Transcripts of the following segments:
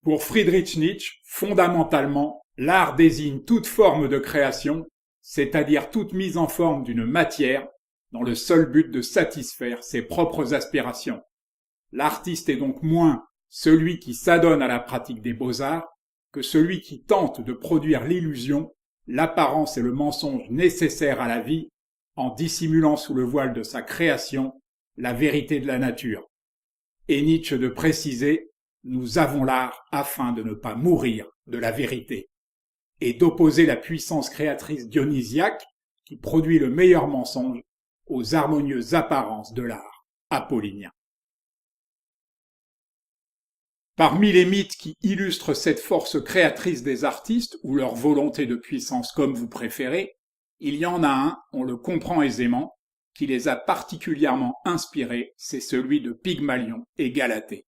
Pour Friedrich Nietzsche, fondamentalement, l'art désigne toute forme de création, c'est-à-dire toute mise en forme d'une matière dans le seul but de satisfaire ses propres aspirations. L'artiste est donc moins celui qui s'adonne à la pratique des beaux-arts que celui qui tente de produire l'illusion, l'apparence et le mensonge nécessaires à la vie en dissimulant sous le voile de sa création la vérité de la nature. Et Nietzsche de préciser « Nous avons l'art afin de ne pas mourir de la vérité » et d'opposer la puissance créatrice dionysiaque qui produit le meilleur mensonge aux harmonieuses apparences de l'art apollinien. Parmi les mythes qui illustrent cette force créatrice des artistes, ou leur volonté de puissance comme vous préférez, il y en a un, on le comprend aisément, qui les a particulièrement inspirés, c'est celui de Pygmalion et Galatée.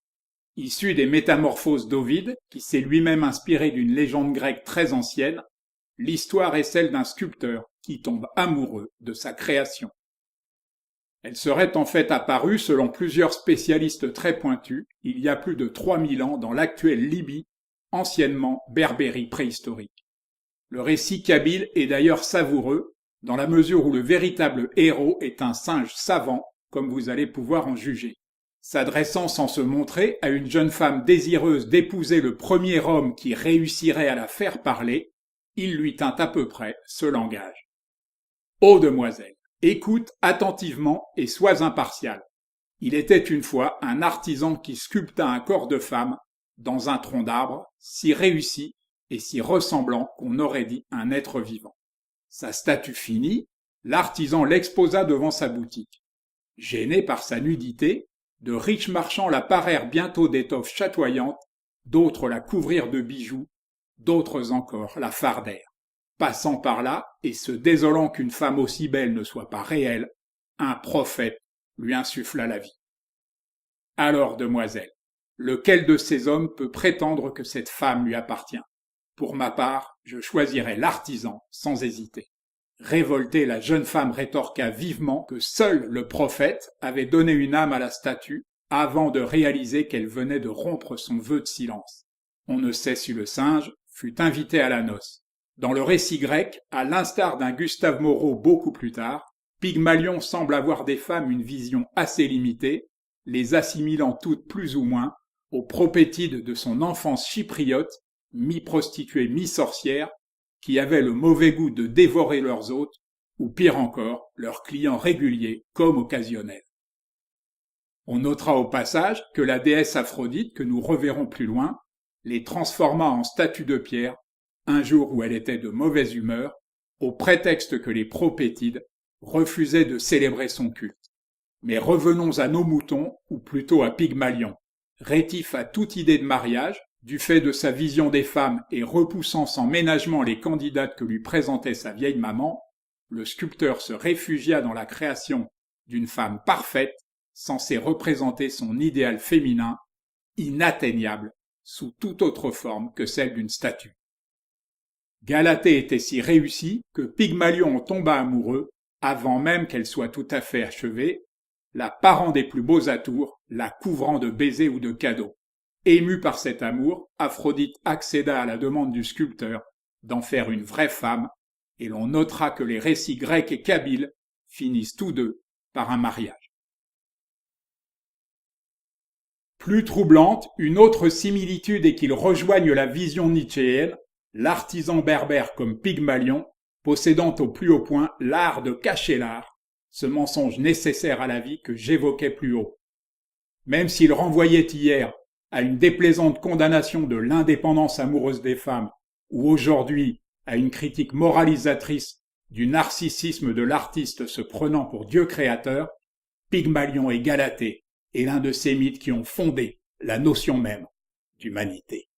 Issu des Métamorphoses d'Ovide, qui s'est lui-même inspiré d'une légende grecque très ancienne, l'histoire est celle d'un sculpteur qui tombe amoureux de sa création. Elle serait en fait apparue, selon plusieurs spécialistes très pointus, il y a plus de 3000 ans dans l'actuelle Libye, anciennement Berbérie préhistorique. Le récit kabyle est d'ailleurs savoureux, dans la mesure où le véritable héros est un singe savant, comme vous allez pouvoir en juger. S'adressant sans se montrer à une jeune femme désireuse d'épouser le premier homme qui réussirait à la faire parler, il lui tint à peu près ce langage. « Ô demoiselle, écoute attentivement et sois impartiale. Il était une fois un artisan qui sculpta un corps de femme dans un tronc d'arbre, si réussi et si ressemblant qu'on aurait dit un être vivant. Sa statue finie, l'artisan l'exposa devant sa boutique. Gênés par sa nudité, de riches marchands la parèrent bientôt d'étoffes chatoyantes, d'autres la couvrirent de bijoux, d'autres encore la fardèrent. Passant par là, et se désolant qu'une femme aussi belle ne soit pas réelle, un prophète lui insuffla la vie. Alors, demoiselle, lequel de ces hommes peut prétendre que cette femme lui appartient? Pour ma part, je choisirai l'artisan sans hésiter. Révoltée, la jeune femme rétorqua vivement que seul le prophète avait donné une âme à la statue avant de réaliser qu'elle venait de rompre son vœu de silence. On ne sait si le singe fut invité à la noce. Dans le récit grec, à l'instar d'un Gustave Moreau beaucoup plus tard, Pygmalion semble avoir des femmes une vision assez limitée, les assimilant toutes plus ou moins aux propétides de son enfance chypriote, mi-prostituée, mi-sorcière, qui avaient le mauvais goût de dévorer leurs hôtes, ou pire encore, leurs clients réguliers comme occasionnels. On notera au passage que la déesse Aphrodite, que nous reverrons plus loin, les transforma en statues de pierre un jour où elle était de mauvaise humeur, au prétexte que les propétides refusaient de célébrer son culte. Mais revenons à nos moutons, ou plutôt à Pygmalion. Rétif à toute idée de mariage, du fait de sa vision des femmes et repoussant sans ménagement les candidates que lui présentait sa vieille maman, le sculpteur se réfugia dans la création d'une femme parfaite, censée représenter son idéal féminin, inatteignable sous toute autre forme que celle d'une statue. Galatée était si réussie que Pygmalion en tomba amoureux, avant même qu'elle soit tout à fait achevée, la parant des plus beaux atours, la couvrant de baisers ou de cadeaux. Émue par cet amour, Aphrodite accéda à la demande du sculpteur d'en faire une vraie femme, et l'on notera que les récits grecs et kabyles finissent tous deux par un mariage. Plus troublante, une autre similitude est qu'ils rejoignent la vision nietzschéenne, l'artisan berbère comme Pygmalion, possédant au plus haut point l'art de cacher l'art, ce mensonge nécessaire à la vie que j'évoquais plus haut. Même s'il renvoyait hier à une déplaisante condamnation de l'indépendance amoureuse des femmes, ou aujourd'hui à une critique moralisatrice du narcissisme de l'artiste se prenant pour Dieu créateur, Pygmalion et Galatée est l'un de ces mythes qui ont fondé la notion même d'humanité.